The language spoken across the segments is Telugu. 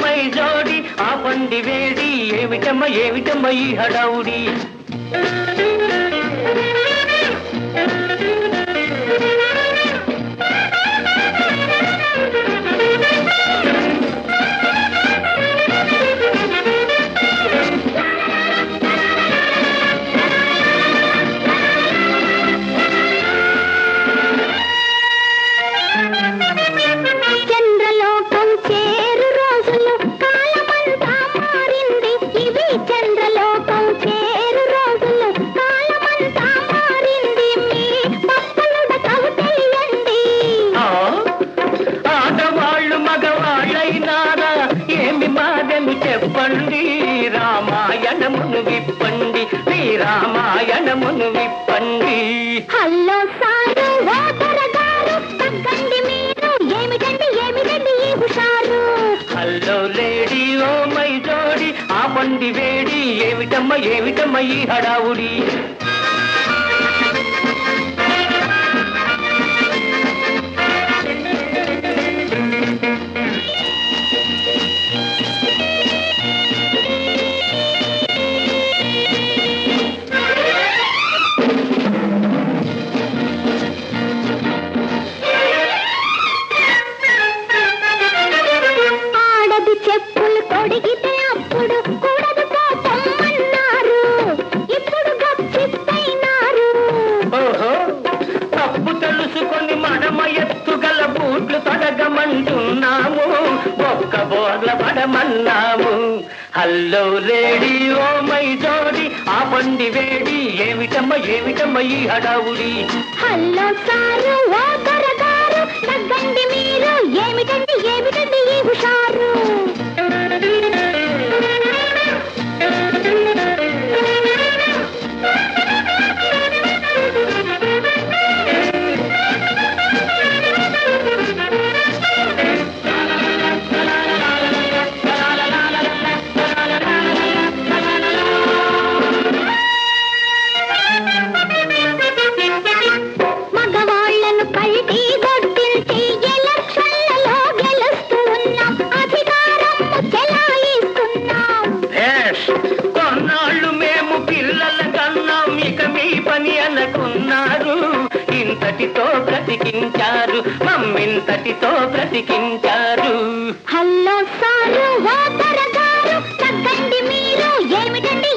మై జోడి ఆపండి వేడి ఏమిటమ్మ ఈ హడావుడి చెప్పండి రామాయణమును విప్పండి మీ రామాయణమును విప్పండి హలో సారు ఓదరగారు తగ్గండి మీరు ఏమిటండి ఈ హుషారు హలో లేడీ ఓ మై జోడి ఆపండి వేడి ఏమిటమ్మ ఈ హడావుడి చెప్పులు తొడిగితే అప్పుడు కూడదు పోతమ్మన్నారు ఇప్పుడు గప్చిప్పైనారు ఓహో తప్పు తెలుసుకొని మడమ ఎత్తుగల బూట్లు తొడగమంటున్నాము ఒక్క బోర్ల పడమన్నాము హల్లో లేడీ ఓ మై జోడి ఆపండి వేడి ఏమిటమ్మ ఈ హడావుడి హలో సారు ఓ దొరగారు తగ్గండి మీరు ఏమిటండి ఈ హుషారు మగవాళ్లను పల్టీ దొడ్డిల్చి ఎలక్షన్లలో గెలుస్తున్నాం అధికారం చెలాయిస్తున్నాం కొన్నాళ్ళు మేము పిల్లల కన్నాం ఇక మీ పని అనుకున్నారు ఇంతటితో బ్రతికించారు మమ్మింతటితో బ్రతికించారు హలో సారు ఓ దొరగారు తగ్గండి మీరు ఏమిటండి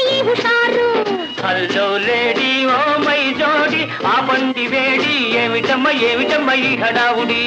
ఈ హుషారు హలో లేడీ ఓ మై జోడి ఆపండి వేడి ఏమిటమ్మ ఈ హడావుడి